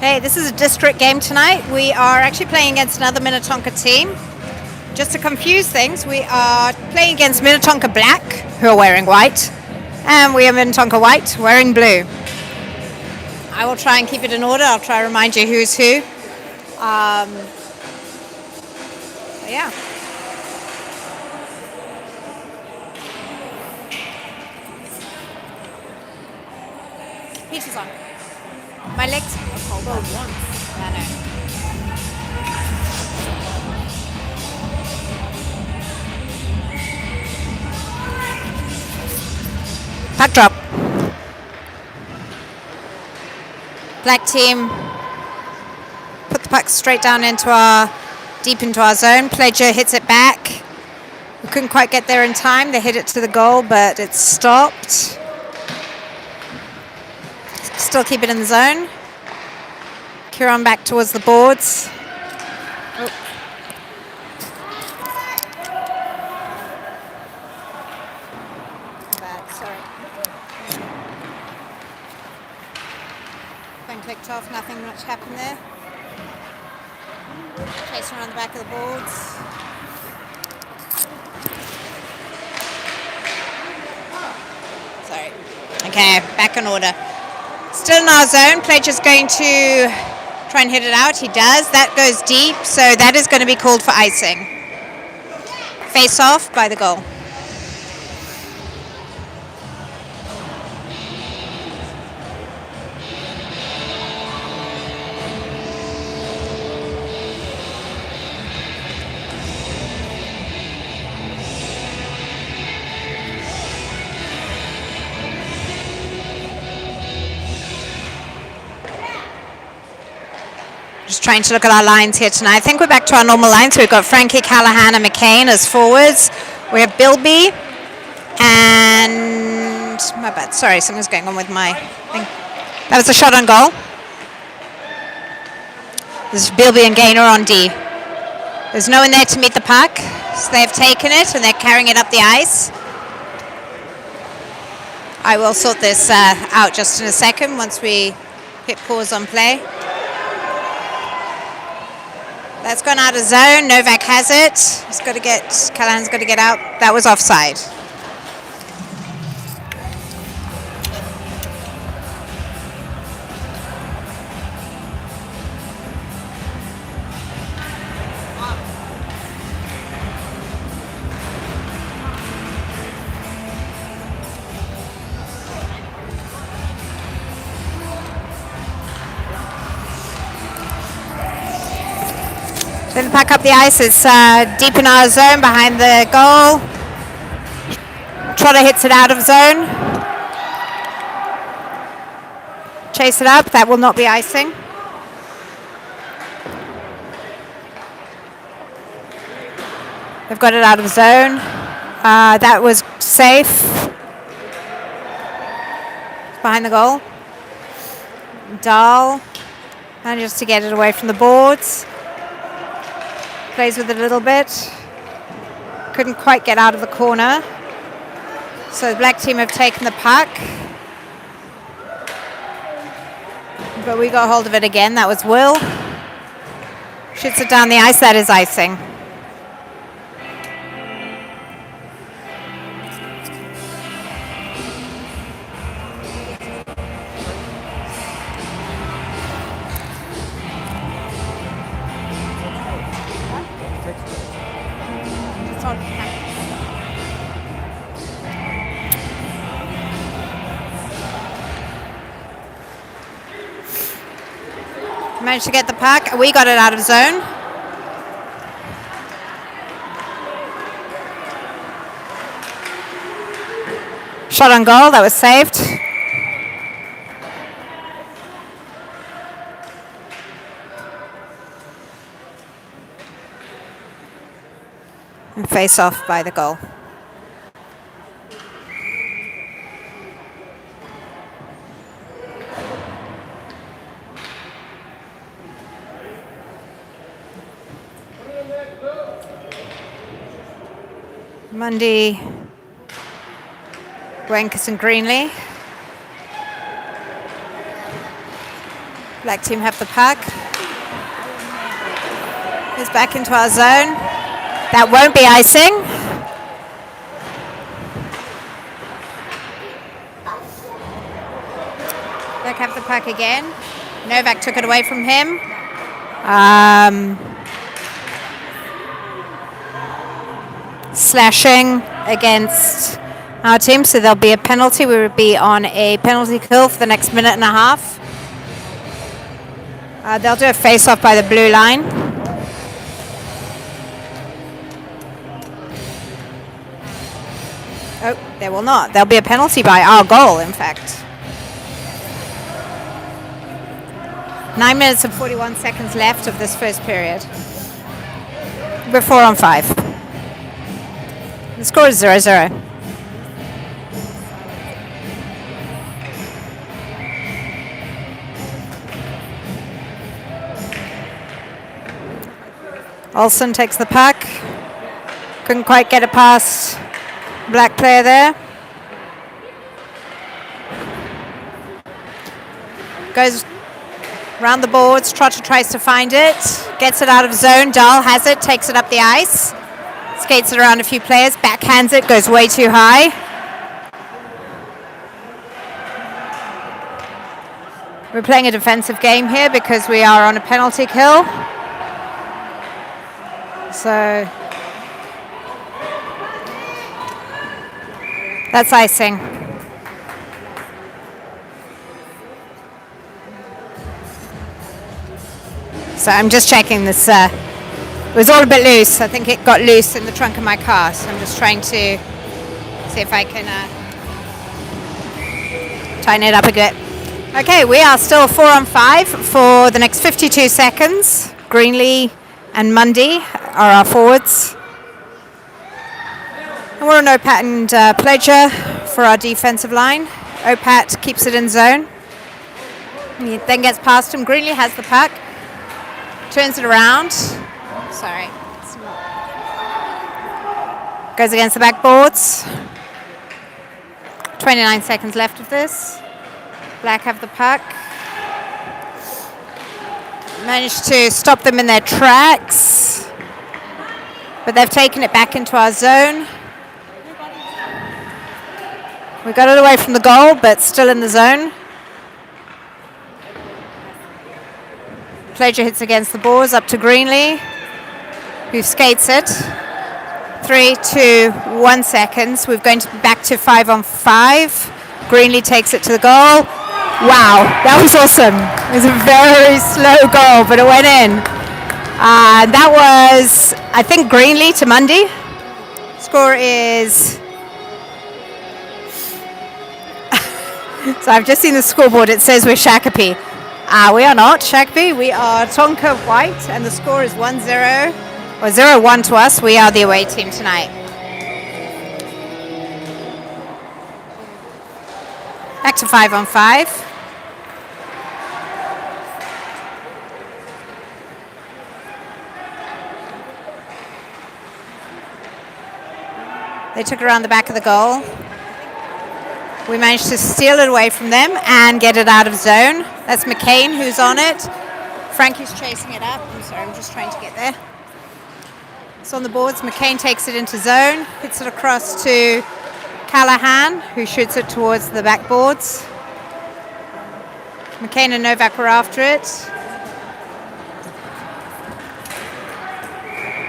Hey, this is a district game tonight. We are actually playing against another Minnetonka team. Just to confuse things, we are playing against Minnetonka Black, who are wearing white, and we are Minnetonka White, wearing blue. I will try and keep it in order. I'll try to remind you who's who. Yeah. Peter's on. My legs are cold. Well, once. I know. Puck drop. Black team put the puck straight down deep into our zone. Pledger hits it back. We couldn't quite get there in time. They hit it to the goal, but it stopped. Still keep it in the zone. Kieran back towards the boards. Oh. Bad, sorry. Phone clicked off, nothing much happened there. Chase around the back of the boards. Sorry. Okay, back in order. Still in our zone. Pledger's going to try and hit it out. He does. That goes deep, so that is going to be called for icing. Face off by the goal. Just trying to look at our lines here tonight. I think we're back to our normal lines. We've got Frankie, Callahan, and McCain as forwards. We have Bilby and my bad. Sorry, something's going on with my thing. That was a shot on goal. This is Bilby and Gaynor on D. There's no one there to meet the puck, so they've taken it and they're carrying it up the ice. I will sort this out just in a second once we hit pause on play. That's gone out of zone. Novak has it. Callahan's got to get out. That was offside. Then pack up the ice. It's deep in our zone behind the goal. Trotter hits it out of zone. Chase it up. That will not be icing. They've got it out of zone. That was safe. Behind the goal. Dahl manages to get it away from the boards. Plays with it a little bit. Couldn't quite get out of the corner. So the black team have taken the puck. But we got hold of it again. That was Will. Shoots it down the ice. That is icing. Managed to get the puck. We got it out of zone. Shot on goal. That was saved. And face off by the goal. Mundy, Wenkus and Greenlee. Black team have the puck. Is back into our zone. That won't be icing. Black have the puck again. Novak took it away from him. Slashing against our team, so there'll be a penalty. We would be on a penalty kill for the next minute and a half. They'll do a face-off by the blue line. Oh, they will not. There'll be a penalty by our goal, in fact. 9 minutes and 41 seconds left of this first period. We're 4-on-5. The score is 0-0. Olsen takes the puck. Couldn't quite get it past black player there. Goes round the boards. Trotter tries to find it. Gets it out of zone. Dahl has it. Takes it up the ice. Skates it around a few players. Backhands it. Goes way too high. We're playing a defensive game here because we are on a penalty kill. So that's icing. So I'm just checking this. It was all a bit loose. I think it got loose in the trunk of my car. So I'm just trying to see if I can tighten it up a bit. Okay, we are still 4-on-5 for the next 52 seconds. Greenlee and Mundy are our forwards. And we're on Opat and Pledger for our defensive line. Opat keeps it in zone. He then gets past him. Greenlee has the puck. Turns it around. Sorry. Goes against the backboards. 29 seconds left of this. Black have the puck. Managed to stop them in their tracks. But they've taken it back into our zone. We got it away from the goal, but still in the zone. Pledger hits against the boards, up to Greenlee, who skates it. 3, 2, 1 seconds. We're going to be back to 5-on-5. Greenlee takes it to the goal. Wow, that was awesome. It was a very slow goal, but it went in. That was, I think, Greenlee to Mundy. Score is... So I've just seen the scoreboard. It says we're Shakopee. We are not Shakopee. We are Tonka White, and the score is 1-0, or 0-1 to us. We are the away team tonight. Back to 5-on-5. They took it around the back of the goal. We managed to steal it away from them and get it out of zone. That's McCain who's on it. Frankie's chasing it up. I'm sorry, I'm just trying to get there. It's on the boards. McCain takes it into zone, hits it across to Callahan, who shoots it towards the backboards. McCain and Novak were after it.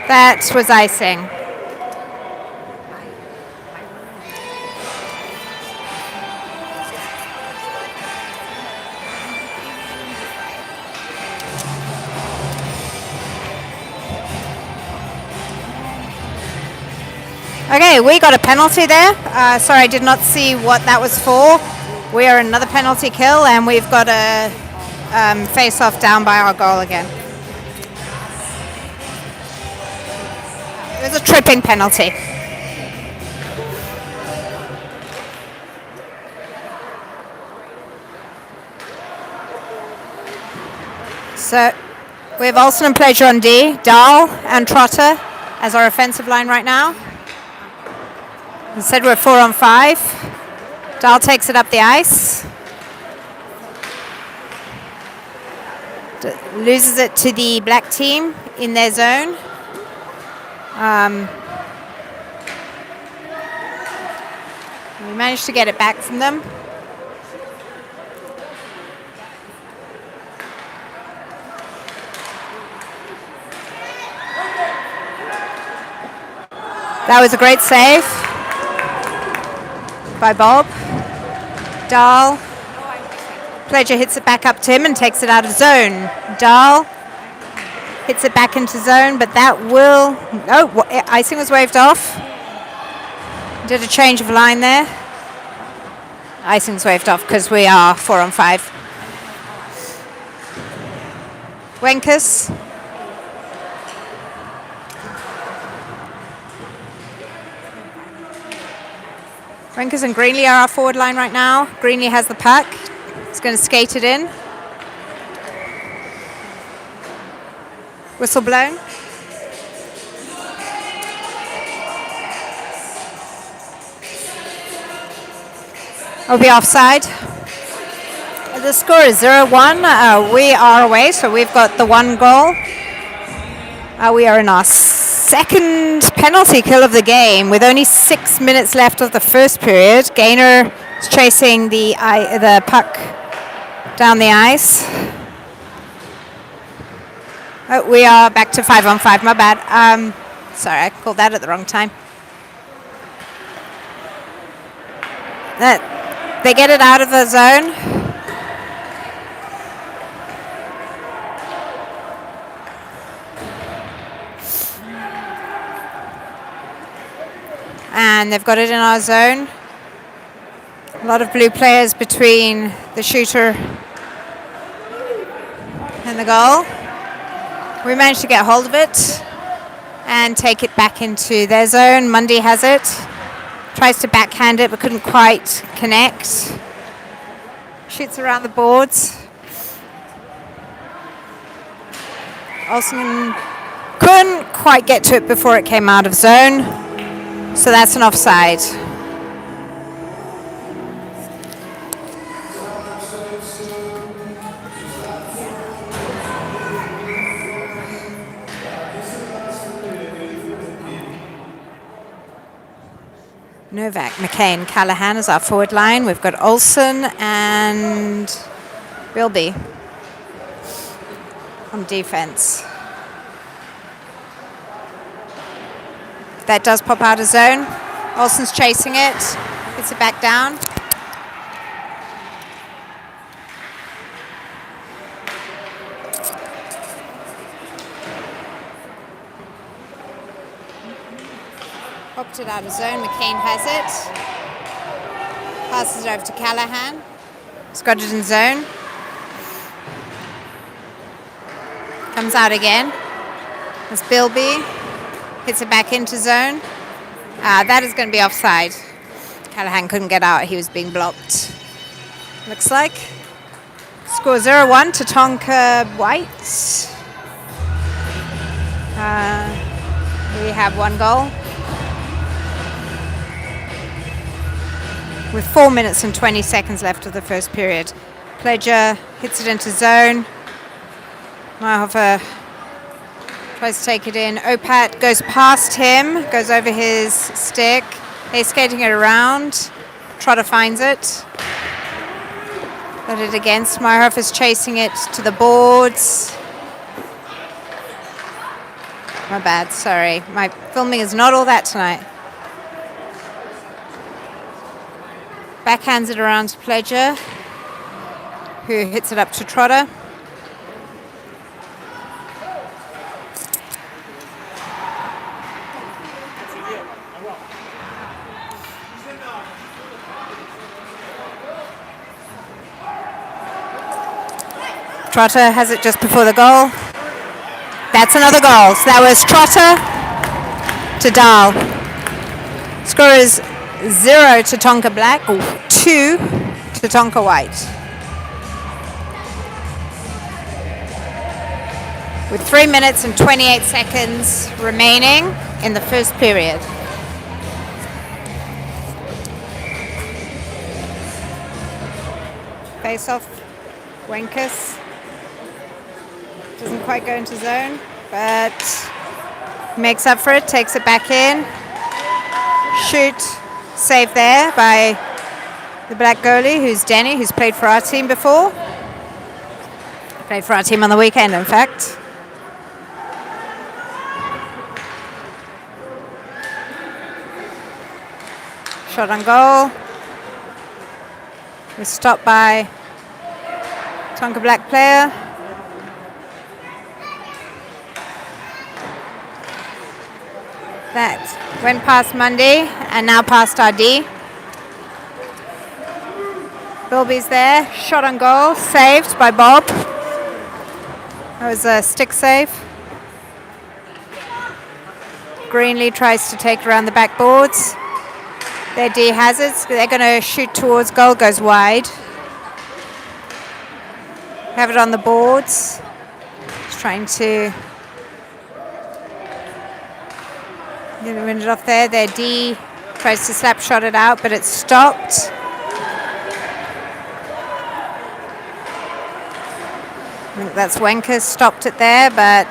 That was icing. Okay, we got a penalty there. Sorry, I did not see what that was for. We are another penalty kill, and we've got a face-off down by our goal again. It was a tripping penalty. So we have Olsen and Pledger on D, Dahl and Trotter as our offensive line right now. Instead, we're 4-on-5. Dahl takes it up the ice. Loses it to the black team in their zone. We managed to get it back from them. That was a great save by Bob. Dahl. Pleasure hits it back up to him and takes it out of zone. Dahl hits it back into zone, but that will... Oh, icing was waved off. Did a change of line there. Icing's waved off because we are 4 on 5. Wenkus. Wenkus and Greenlee are our forward line right now. Greenlee has the puck. He's going to skate it in. Whistle blown. It'll be offside. The score is 0-1. We are away, so we've got the 1 goal. We are in our second penalty kill of the game with only 6 minutes left of the first period. Gaynor is chasing the puck down the ice. Oh, we are back to 5 on 5. My bad. Sorry, I called that at the wrong time. They get it out of the zone. And they've got it in our zone. A lot of blue players between the shooter and the goal. We managed to get hold of it and take it back into their zone. Mundy has it. Tries to backhand it but couldn't quite connect. Shoots around the boards. Olsen couldn't quite get to it before it came out of zone. So that's an offside. Novak, McCain, Callahan is our forward line. We've got Olsen and Bilby on defense. That does pop out of zone. Olsen's chasing it. Gets it back down. Popped it out of zone. McCain has it. Passes it over to Callahan. He's got it in zone. Comes out again. That's Bilby. Hits it back into zone. That is going to be offside. Callahan couldn't get out. He was being blocked. Looks like. Score 0-1 to Tonka White. We have 1 goal. With 4 minutes and 20 seconds left of the first period. Pleasure hits it into zone. Meyerhofer tries to take it in. Opat goes past him, goes over his stick. He's skating it around. Trotter finds it. Got it against. Meyerhofer's chasing it to the boards. My bad, sorry. My filming is not all that tonight. Backhands it around to Pleasure, who hits it up to Trotter. Trotter has it just before the goal. That's another goal. So that was Trotter to Dahl. Score is 0 to Tonka Black, 2 to Tonka White. With 3 minutes and 28 seconds remaining in the first period. Face off, Wenkus. Doesn't quite go into zone, but makes up for it, takes it back in. Shoot, save there by the black goalie, who's Danny, who's played for our team before. Played for our team on the weekend, in fact. Shot on goal. Was stopped by Tonka black player. That went past Monday and now past RD. Bilby's there. Shot on goal. Saved by Bob. That was a stick save. Greenlee tries to take around the backboards. Their D hazards. They're going to shoot towards goal. Goes wide. Have it on the boards. Just trying to get it off there. Their D tries to slap shot it out, but it's stopped. I think that's Wenker stopped it there, but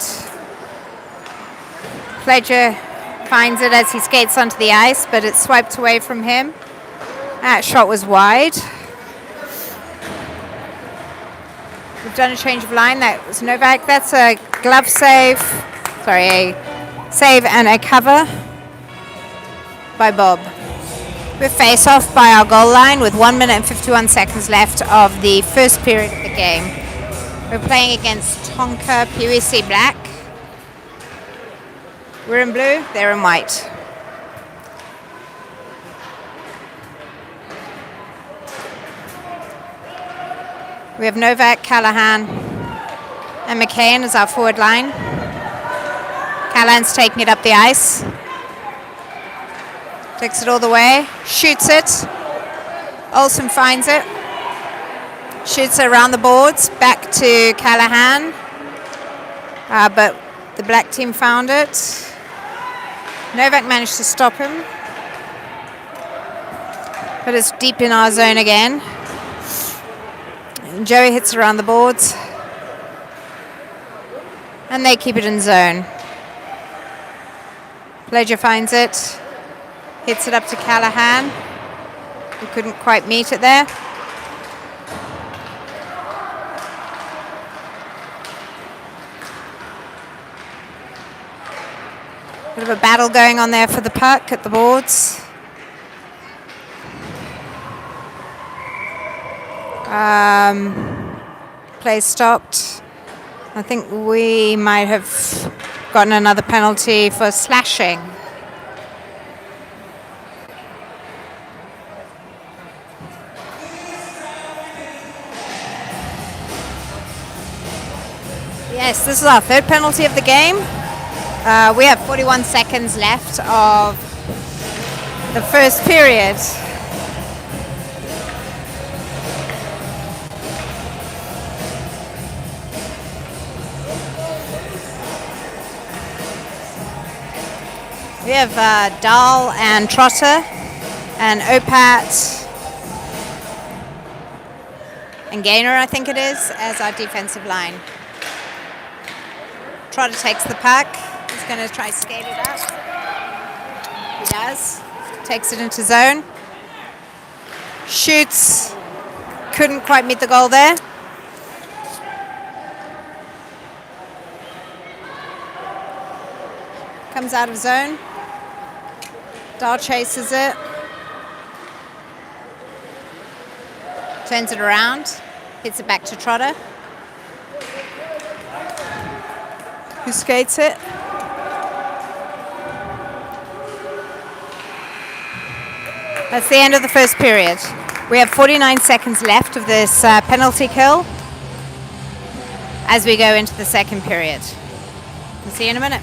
Pledger finds it as he skates onto the ice, but it's swiped away from him. That shot was wide. We've done a change of line. That was Novak. That's a glove save. Sorry, a save and a cover by Bob. We're face off by our goal line with 1 minute and 51 seconds left of the first period of the game. We're playing against Tonka PWC Black. We're in blue, they're in white. We have Novak, Callahan, and McCain as our forward line. Callahan's taking it up the ice. Takes it all the way, shoots it. Olsen finds it. Shoots it around the boards, back to Callahan. But the black team found it. Novak managed to stop him. But it's deep in our zone again. And Joey hits around the boards. And they keep it in zone. Pledger finds it. Hits it up to Callahan, who couldn't quite meet it there. Bit of a battle going on there for the puck at the boards. Play stopped. I think we might have gotten another penalty for slashing. Yes, this is our third penalty of the game. We have 41 seconds left of the first period. We have Dahl and Trotter and Opat and Gaynor, I think it is, as our defensive line. Trotter takes the puck. He's going to try to skate it up. He does. Takes it into zone. Shoots. Couldn't quite meet the goal there. Comes out of zone. Dahl chases it. Turns it around. Hits it back to Trotter, who skates it. That's the end of the first period. We have 49 seconds left of this penalty kill as we go into the second period. We'll see you in a minute.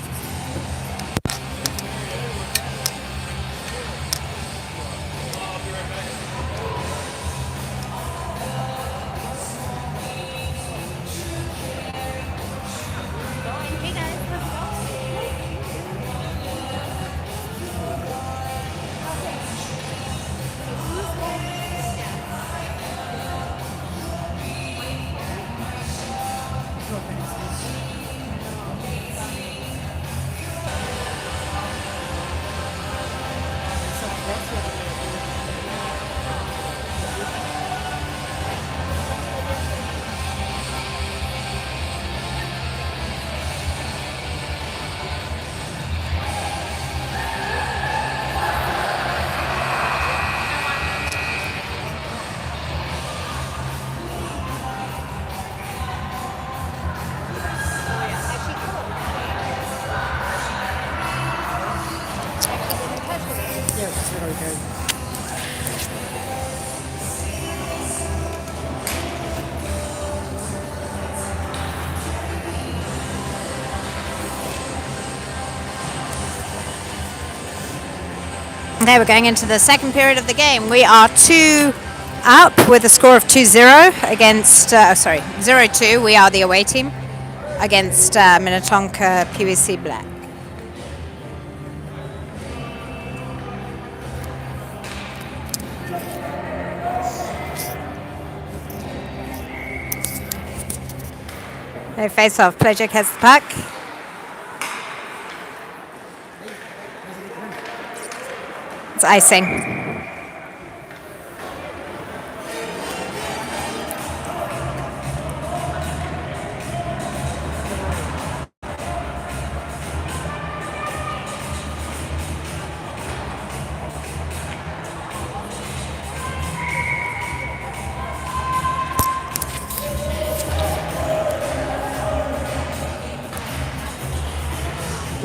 Okay, we're going into the second period of the game. We are 2 up with a score of 2-0 against, 0-2. We are the away team against Minnetonka PWC Black. They face off. Plejek has the puck. It's icing.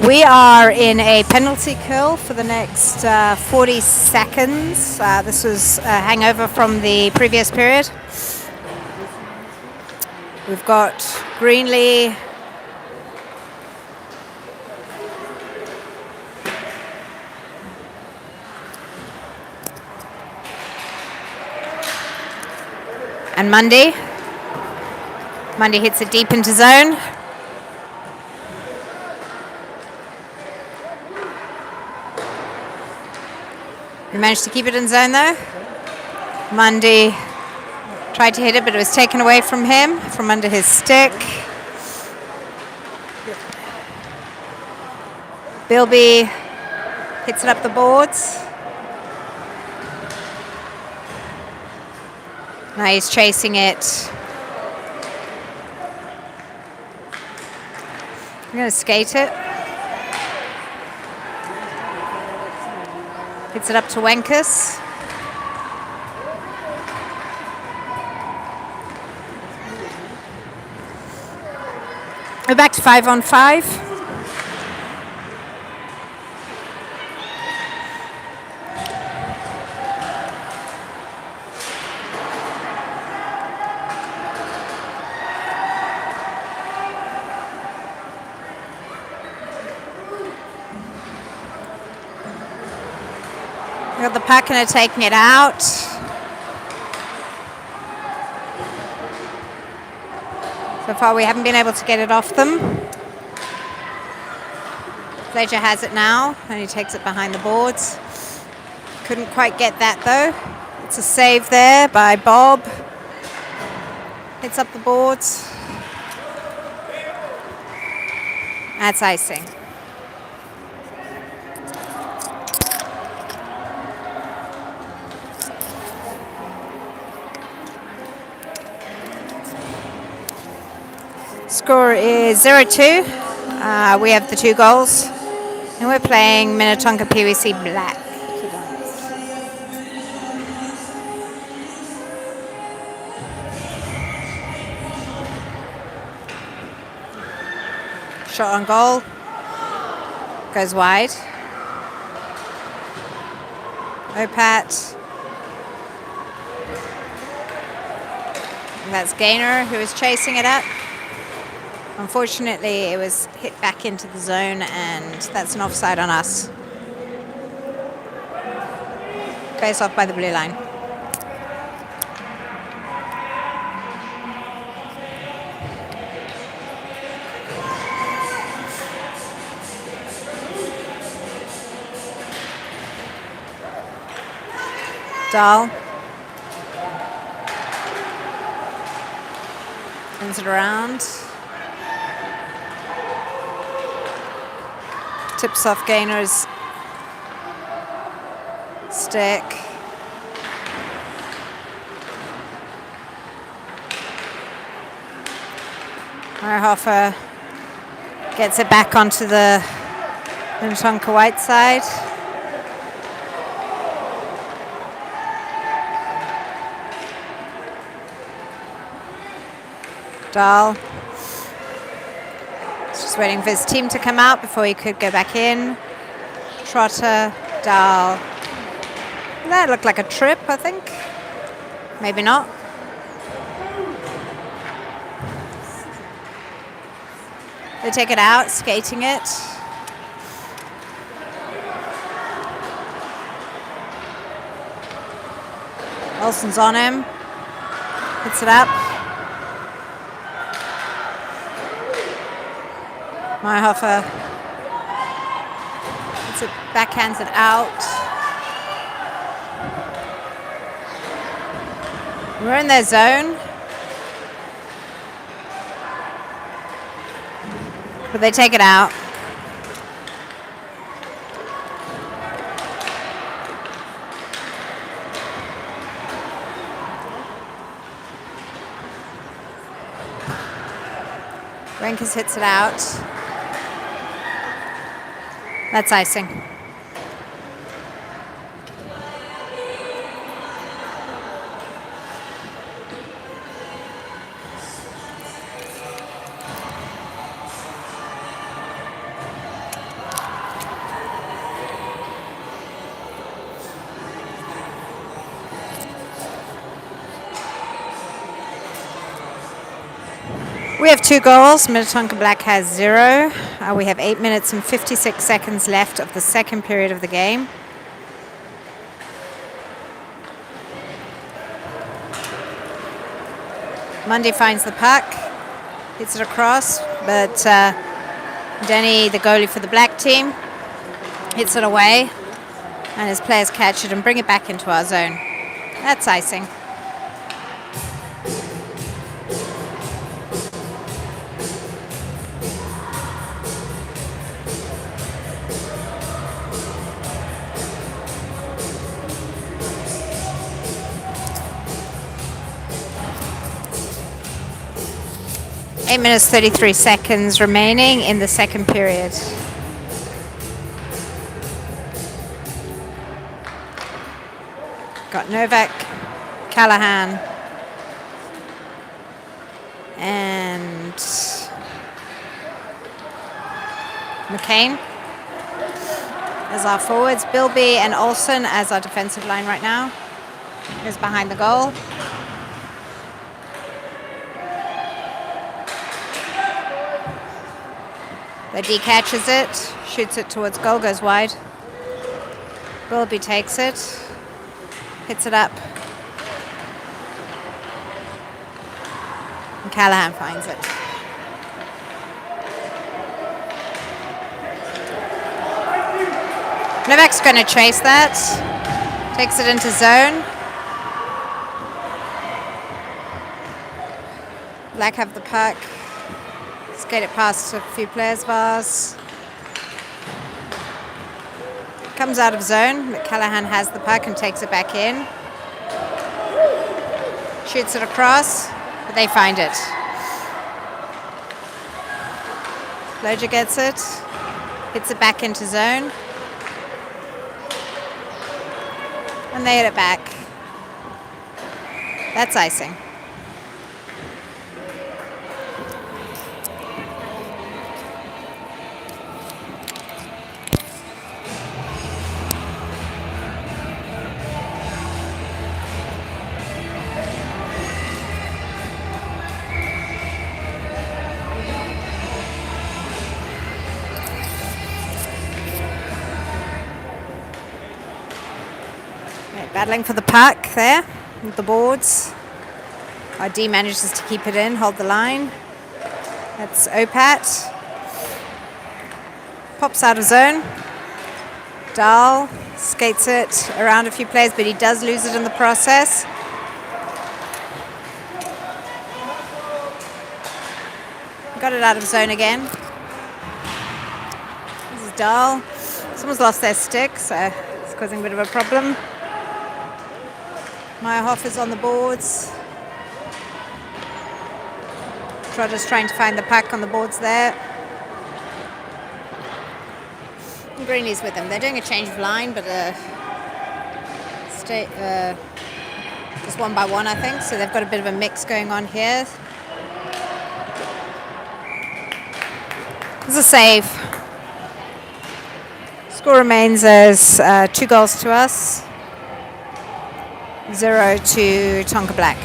We are in a penalty kill for the next 40 seconds. This was a hangover from the previous period. We've got Greenlee, and Mundy. Mundy hits it deep into zone. We managed to keep it in zone though. Mundy tried to hit it, but it was taken away from him, from under his stick. Bilby hits it up the boards. Now he's chasing it. I'm going to skate it. Hits it up to Wenkus. We're back to 5-on-5. We got the puck and are taking it out. So far we haven't been able to get it off them. Fletcher has it now and he takes it behind the boards. Couldn't quite get that though. It's a save there by Bob. Hits up the boards. That's icing. Score is 0-2. We have the 2 goals. And we're playing Minnetonka PWC Black. Shot on goal. Goes wide. Opat. And that's Gaynor who is chasing it up. Unfortunately, it was hit back into the zone, and that's an offside on us. Face off by the blue line. Dahl. Turns it around. Tips off Gaynor's stick. Meyerhofer gets it back onto the Minnetonka white side. Dahl. Just waiting for his team to come out before he could go back in. Trotter, Dahl, That looked like a trip, I think. Maybe not. They take it out, skating it. Olsen's on him. Hits it up. Meyerhofer hits it, backhands it out. We're in their zone. But they take it out. Renkus hits it out. That's icing. We have 2 goals. Minnetonka Black has 0. We have 8 minutes and 56 seconds left of the second period of the game. Mundy finds the puck, hits it across, but Denny, the goalie for the black team, hits it away, and his players catch it and bring it back into our zone. That's icing. Eight minutes, 33 seconds remaining in the second period. Got Novak, Callahan, and McCain as our forwards. Bilby and Olsen as our defensive line right now. Is behind the goal. D catches it, shoots it towards goal, goes wide. Willoughby takes it, hits it up. And Callahan finds it. Novak's going to chase that, takes it into zone. Black have the puck. Skate it past a few players' bars. Comes out of zone, but Callahan has the puck and takes it back in. Shoots it across, but they find it. Loja gets it, hits it back into zone. And they hit it back. That's icing. Battling for the puck there with the boards. Our D manages to keep it in, hold the line. That's Opat. Pops out of zone. Dahl skates it around a few players, but he does lose it in the process. Got it out of zone again. This is Dahl. Someone's lost their stick, so it's causing a bit of a problem. Meyerhoff is on the boards. Trotter's trying to find the puck on the boards there. And Greeny's with them. They're doing a change of line, but just one by one, I think. So they've got a bit of a mix going on here. There's a save. Score remains as 2 goals to us. 0 to Tonka Black.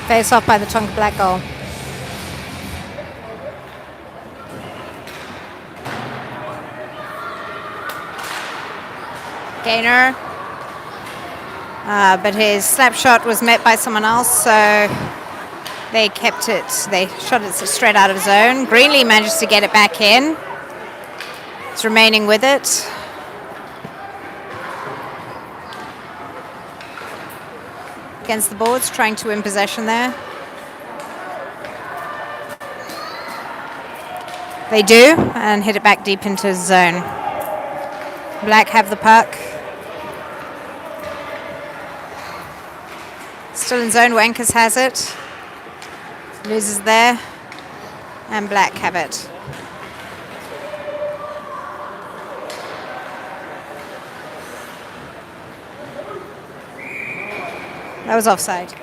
Face off by the Tonka Black goal. Gainer. But his slap shot was met by someone else, so they kept it. They shot it straight out of zone. Greenlee managed to get it back in. It's remaining with it. Against the boards, trying to win possession there. They do, and hit it back deep into zone. Black have the puck. Still in zone, Wankers has it. Loses there. And Black have it. That was offside.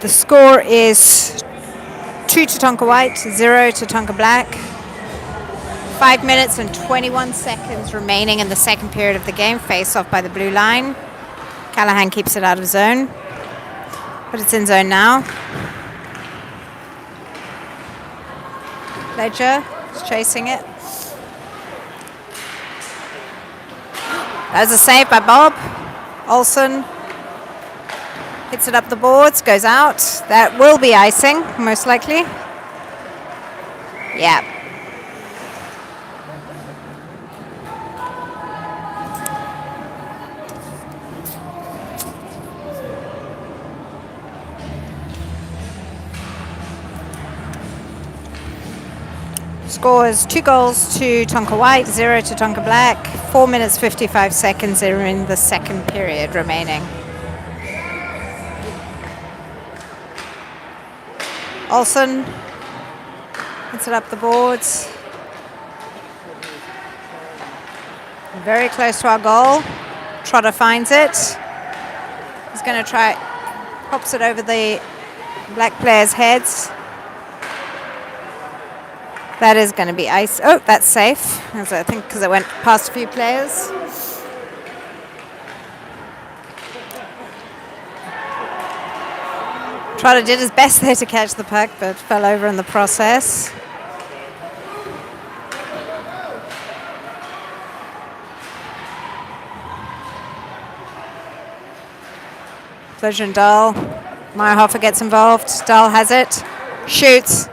The score is 2 to Tonka White, 0 to Tonka Black. 5 minutes and 21 seconds remaining in the second period of the game. Face off by the blue line. Callahan keeps it out of zone, but it's in zone now. Ledger is chasing it. That was a save by Bob. Olsen hits it up the boards, goes out. That will be icing, most likely. Yeah. Scores 2 goals to Tonka White, 0 to Tonka Black. 4 minutes 55 seconds are in the second period remaining. Olsen hits it up the boards. Very close to our goal. Trotter finds it. He's going to try, pops it over the Black players' heads. That is going to be ice. Oh, that's safe, as I think, because it went past a few players. Trotter did his best there to catch the puck, but fell over in the process. Pleasure and Dahl. Meyerhofer gets involved. Dahl has it. Shoots.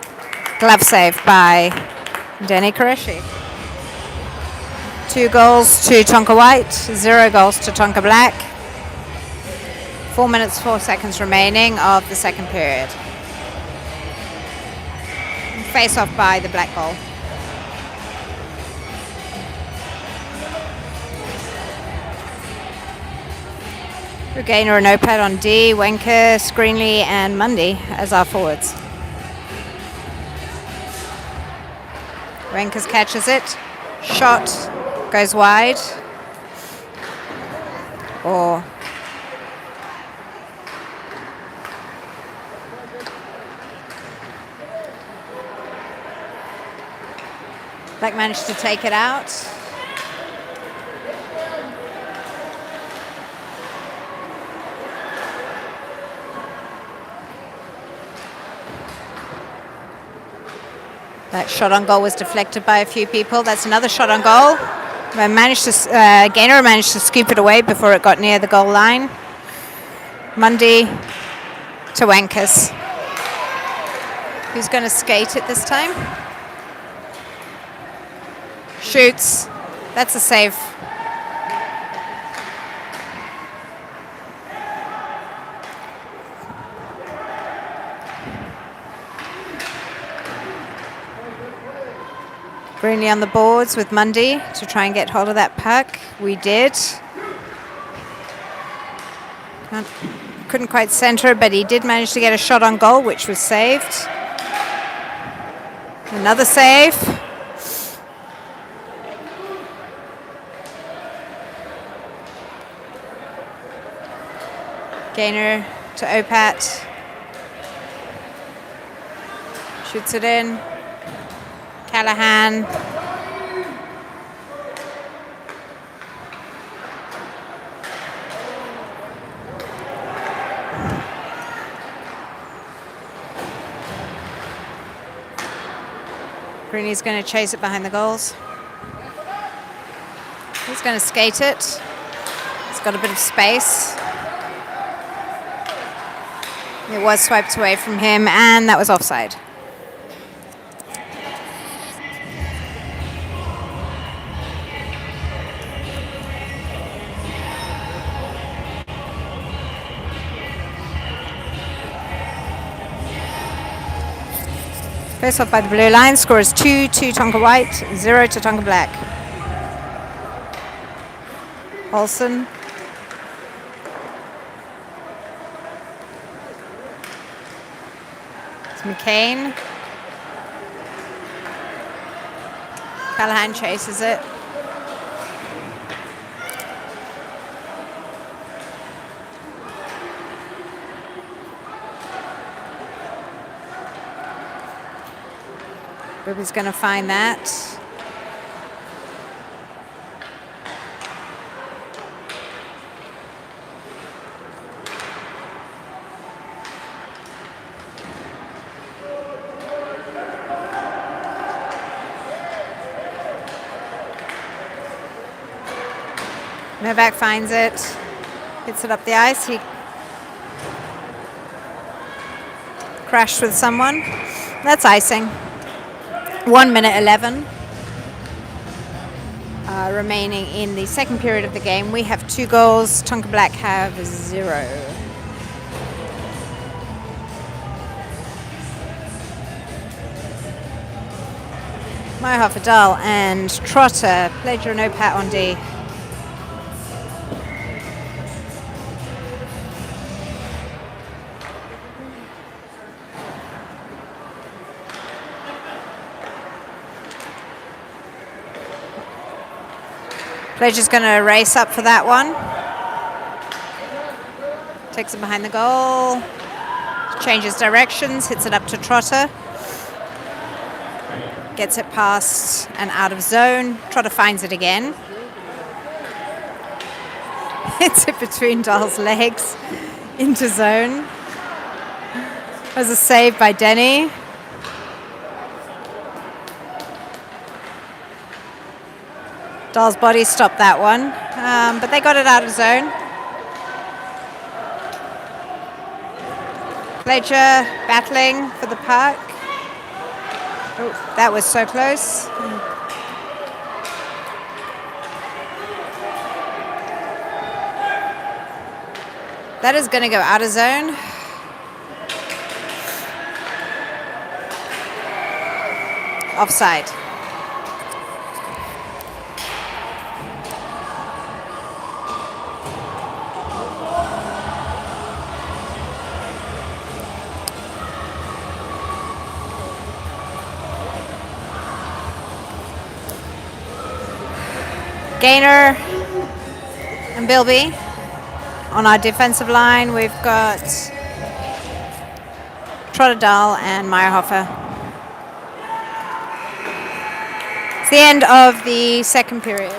Glove save by Denny Qureshi. 2 goals to Tonka White, 0 goals to Tonka Black. 4 minutes, 4 seconds remaining of the second period. Face off by the Black goal. Gainer and Opad on D, Wenker, Greenlee and Mundy as our forwards. Wenkers catches it. Shot goes wide. Or Black managed to take it out. That shot on goal was deflected by a few people. That's another shot on goal. Gainer managed to scoop it away before it got near the goal line. Mundy to Wankers. Who's going to skate it this time? Shoots. That's a save. Greenlee on the boards with Mundy to try and get hold of that puck. We did. Couldn't quite center, but he did manage to get a shot on goal, which was saved. Another save. Gainer to Opat. Shoots it in. Callahan. Greeny's going to chase it behind the goals. He's going to skate it. He's got a bit of space. It was swiped away from him, and that was offside. Face off by the blue line. Score is 2 to Tonka White, 0 to Tonka Black. Olsen. It's McCain. Callahan chases it. Ruby's going to find that. Novak finds it, hits it up the ice. He crashed with someone. That's icing. 1 minute 11 remaining in the second period of the game. We have 2 goals. Tonka Black have 0. Meyerhoff, Dahl and Trotter. Pledger and Opat on D. Pledger's going to race up for that one. Takes it behind the goal. Changes directions, hits it up to Trotter. Gets it past and out of zone. Trotter finds it again. Hits it between Dahl's legs into zone. That was a save by Denny. Dahl's body stopped that one, but they got it out of zone. Pledger battling for the puck. Oh, that was so close. That is going to go out of zone. Offside. Gainer and Bilby. On our defensive line, we've got Trotter, Dahl and Meyerhofer. It's the end of the second period.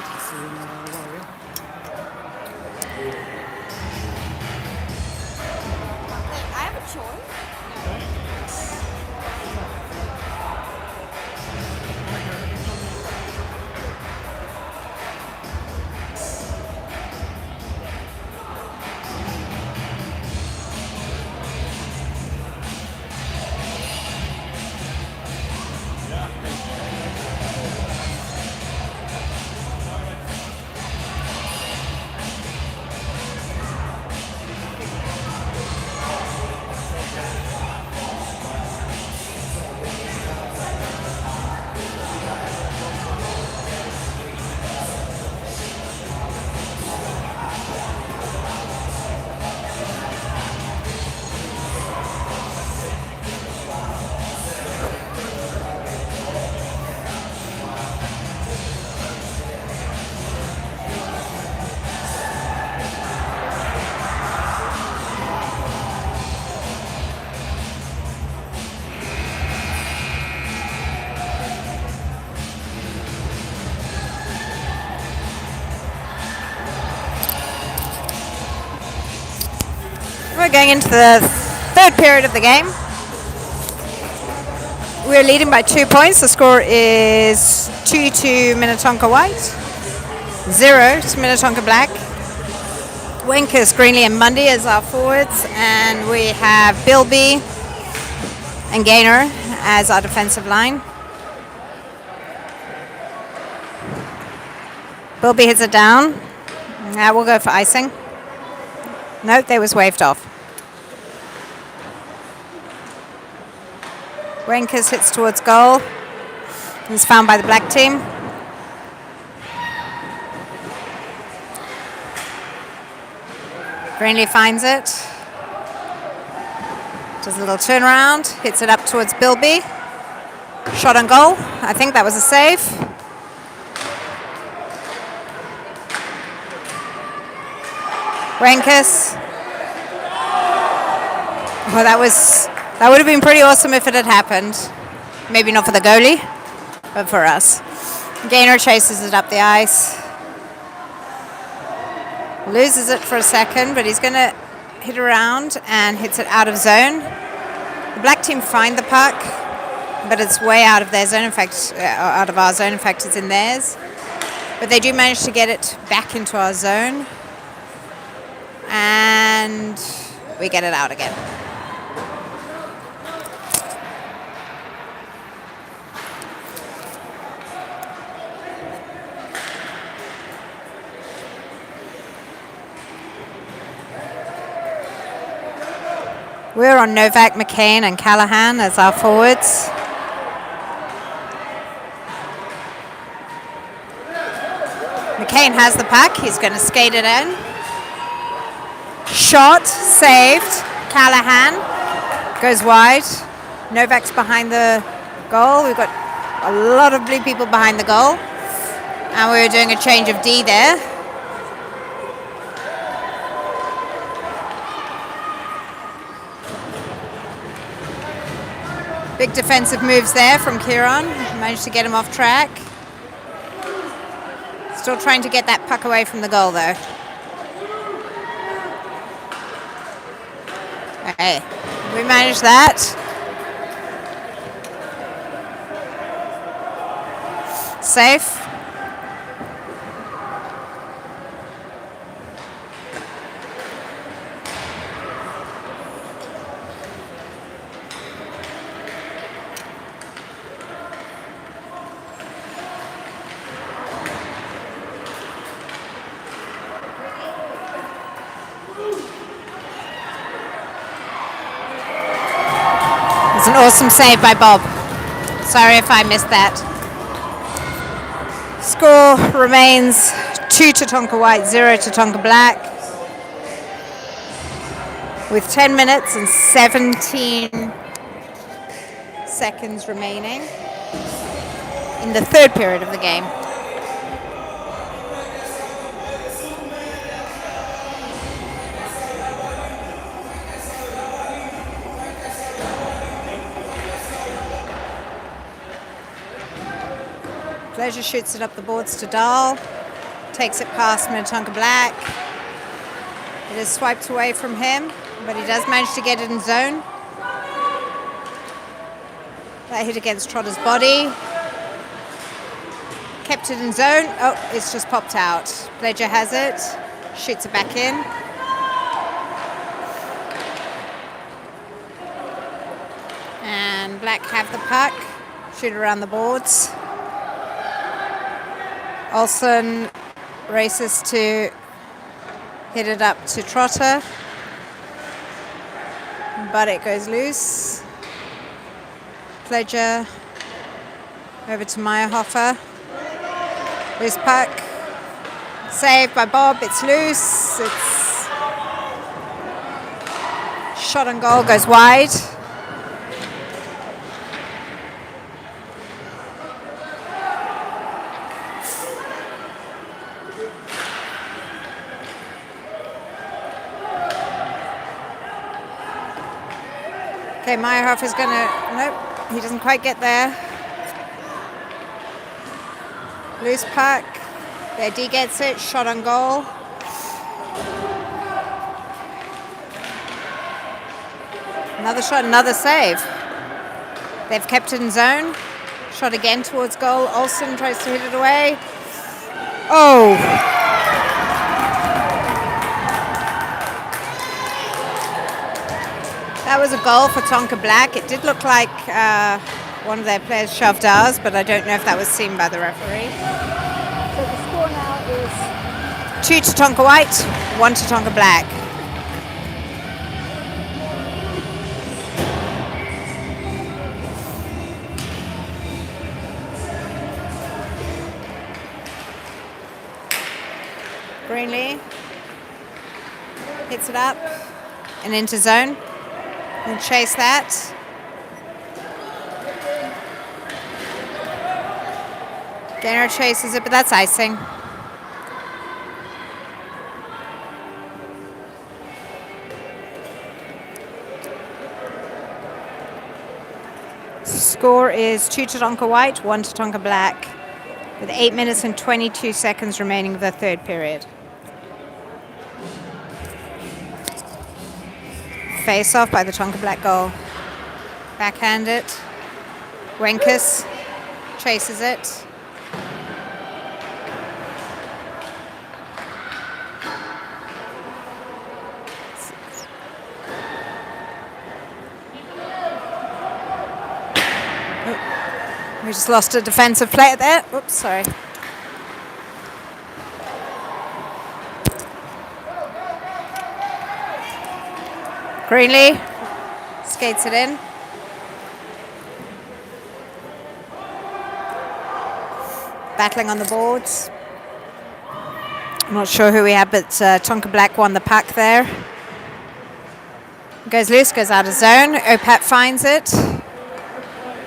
we're going into the third period of the game. We're leading by 2 points. The score is 2 to Minnetonka White, 0 to Minnetonka Black. Winkers, Greenlee and Mundy as our forwards, and we have Bilby and Gaynor as our defensive line. Bilby hits it down. Now we'll go for icing. Nope, they was waved off. Winkers hits towards goal. He's found by the black team. Greenlee finds it. Does a little turnaround. Hits it up towards Bilby. Shot on goal. I think that was a save. Rankus. Oh, that would have been pretty awesome if it had happened. Maybe not for the goalie, but for us. Gaynor chases it up the ice. Loses it for a second, but he's going to hit around and hits it out of zone. The black team find the puck, but it's way out of their zone. In fact, out of our zone. In fact, it's in theirs. But they do manage to get it back into our zone. And we get it out again. We're on Novak, McCain, and Callahan as our forwards. McCain has the puck. He's going to skate it in. Shot, saved. Callahan goes wide. Novak's behind the goal. We've got a lot of blue people behind the goal. And we were doing a change of D there. Big defensive moves there from Kieran. Managed to get him off track. Still trying to get that puck away from the goal though. Okay, we managed that. Safe. An awesome save by Bob. Sorry if I missed that. Score remains 2 to Tonka White, 0 to Tonka Black. With 10 minutes and 17 seconds remaining in the third period of the game. Pleasure shoots it up the boards to Dahl. Takes it past Minnetonka Black. It is swiped away from him, but he does manage to get it in zone. That hit against Trotter's body. Kept it in zone. Oh, it's just popped out. Pleasure has it. Shoots it back in. And Black have the puck. Shoot around the boards. Olsen races to hit it up to Trotter, but it goes loose. Pleasure over to Meyerhofer. Loose puck. Saved by Bob. It's loose. It's shot on goal, goes wide. Okay, Meyerhoff is going to... Nope, he doesn't quite get there. Loose puck. There, D gets it. Shot on goal. Another shot, another save. They've kept it in zone. Shot again towards goal. Olsen tries to hit it away. Oh! That was a goal for Tonka Black. It did look like one of their players shoved ours, but I don't know if that was seen by the referee. So the score now is 2 to Tonka White, 1 to Tonka Black. Greenlee hits it up and into zone. We'll chase that. Gainer chases it, but that's icing. Score is 2 to Tonka White, 1 to Tonka Black, with 8 minutes and 22 seconds remaining of the third period. Face off by the Tonka Black goal. Backhand it. Wenkus chases it. Oh, we just lost a defensive player there. Oops, sorry. Greenlee skates it in. Battling on the boards. I'm not sure who we had, but Tonka Black won the puck there. Goes loose, goes out of zone. Opat finds it.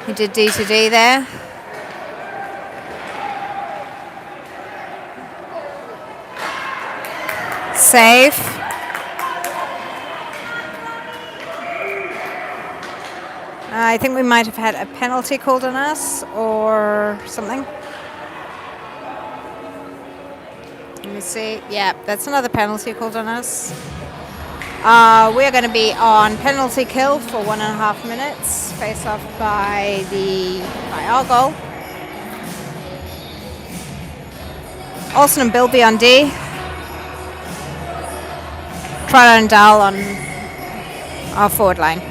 He did D to D there. Save. I think we might have had a penalty called on us or something. Let me see. Yeah, that's another penalty called on us. We're going to be on penalty kill for 1.5 minutes. Face off by our goal. Olsen and Bilby on D. Trotter and Dahl on our forward line.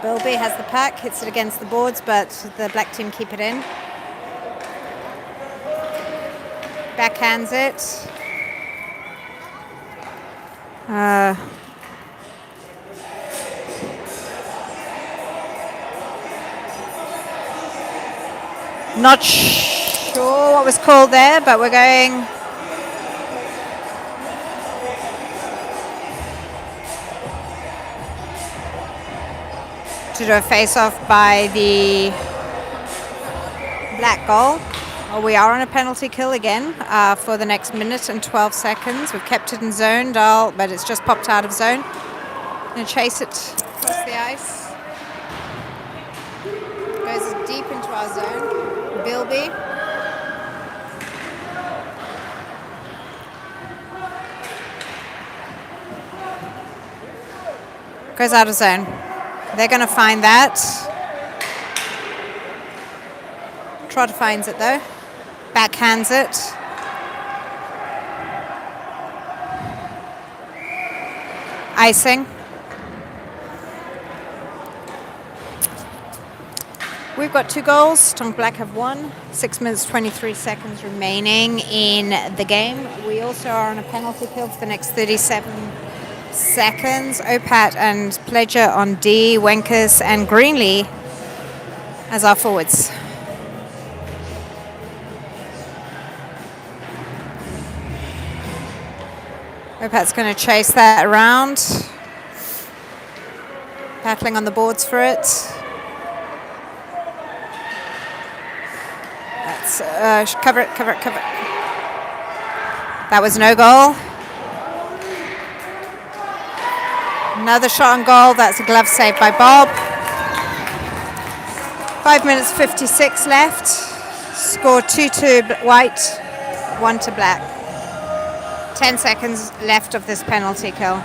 Bilby has the puck, hits it against the boards, but the black team keep it in. Backhands it. Not sure what was called there, but we're going... to do a face-off by the black goal. Well, we are on a penalty kill again for the next minute and 12 seconds. We've kept it in zone, Dahl, but it's just popped out of zone. Going to chase it across the ice. Goes deep into our zone. Bilby. Goes out of zone. They're going to find that. Trotter finds it though. Backhands it. Icing. We've got 2 goals. Tonka Black have 1. 6 minutes, 23 seconds remaining in the game. We also are on a penalty kill for the next 37 seconds. Opat and Pledger on D, Wenkus and Greenlee as our forwards. Opat's going to chase that around. Battling on the boards for it. That's cover it. That was no goal. Another shot on goal. That's a glove save by Bob. 5 minutes 56 left. Score 2 to white, 1 to black. 10 seconds left of this penalty kill.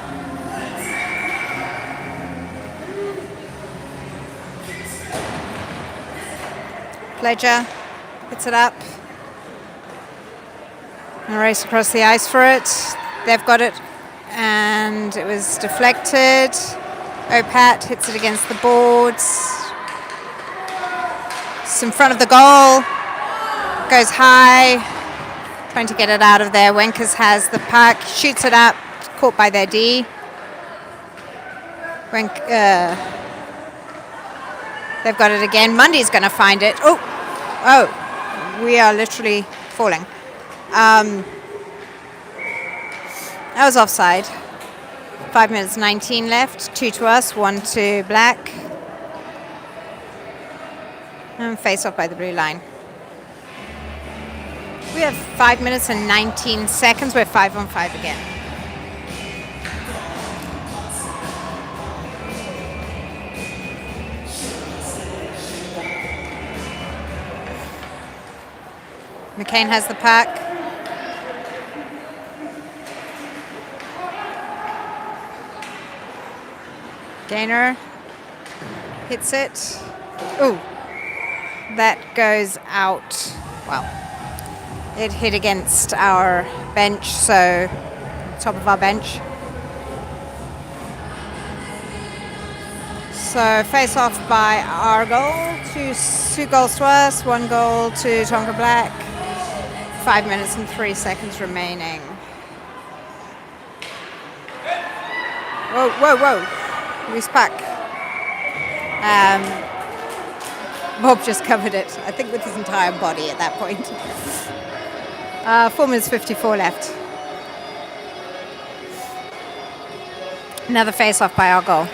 Pleasure hits it up. And race across the ice for it. They've got it, and it was deflected. Opat hits it against the boards. It's in front of the goal. Goes high, trying to get it out of there. Wenkers has the puck, shoots it up, caught by their D. They've got it again. Mundy's going to find it. Oh, we are literally falling. That was offside. 5 minutes 19 left. 2 to us, 1 to black. And face off by the blue line. We have 5 minutes and 19 seconds. We're 5-on-5 again. McCain has the puck. Gaynor hits it. Ooh, that goes out. Well, it hit against our bench, so top of our bench. So face off by our goal. Two goals to us, 1 goal to Tonka Black. 5 minutes and 3 seconds remaining. Whoa. Loose puck. Bob just covered it, I think with his entire body at that point. 4 minutes 54 left. Another face-off by our goal.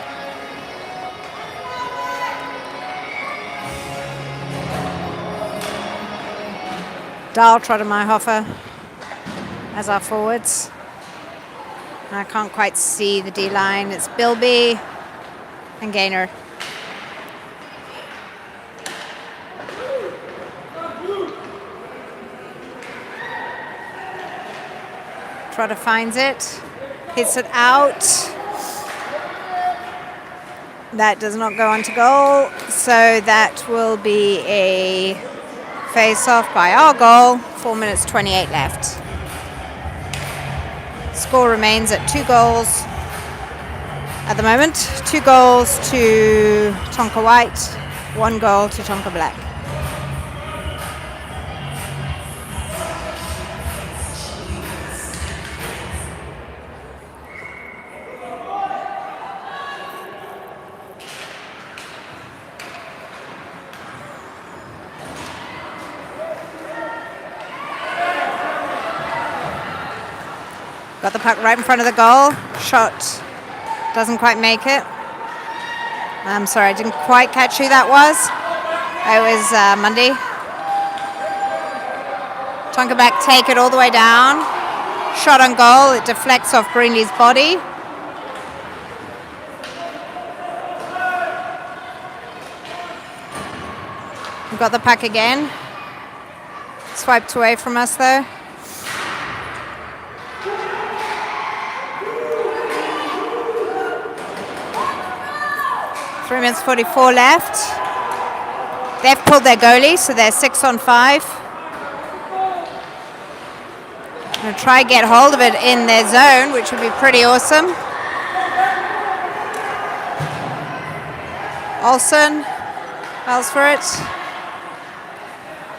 Dahl, Trottermeyhofer as our forwards. I can't quite see the D-line. It's Bilby and Gaynor. Trotter finds it, hits it out. That does not go onto goal, so that will be a face-off by our goal. 4 minutes 28 left. Score remains at 2 goals at the moment. 2 goals to Tonka White, 1 goal to Tonka Black. Got the puck right in front of the goal. Shot doesn't quite make it. I'm sorry, I didn't quite catch who that was. It was Mundy. Tonka Black take it all the way down. Shot on goal. It deflects off Greenlee's body. We've got the puck again. Swiped away from us though. 3 minutes 44 left. They've pulled their goalie, so they're 6-on-5. I'm going to try and get hold of it in their zone, which would be pretty awesome. Olsen files for it.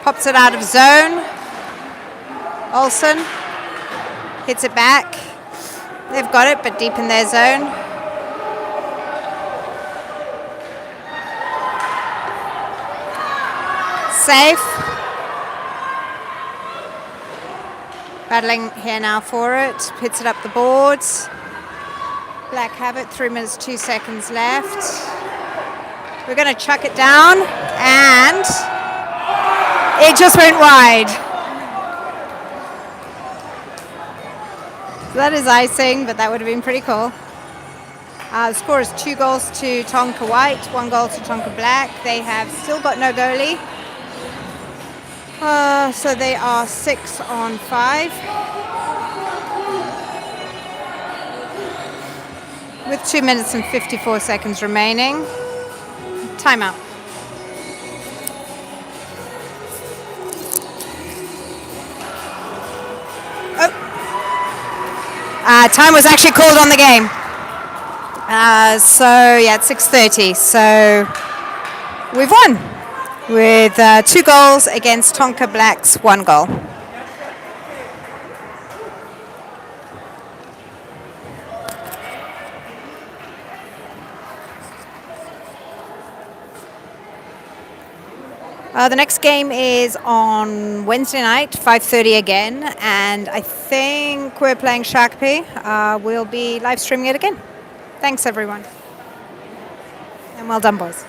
Pops it out of zone. Olsen hits it back. They've got it, but deep in their zone. Safe. Battling here now for it. Hits it up the boards. Black have it. 3 minutes 2 seconds left. We're going to chuck it down, and it just went wide. So that is icing, but that would have been pretty cool. The score is 2 goals to Tonka White, 1 goal to Tonka Black. They have still got no goalie. So they are 6-on-5 with 2 minutes and 54 seconds remaining. Timeout. Time was actually called on the game. So yeah, it's 6:30. So we've won with 2 goals against Tonka Black's 1 goal. The next game is on Wednesday night, 5:30 again, and I think we're playing Shakopee. We'll be live streaming it again. Thanks, everyone. And well done, boys.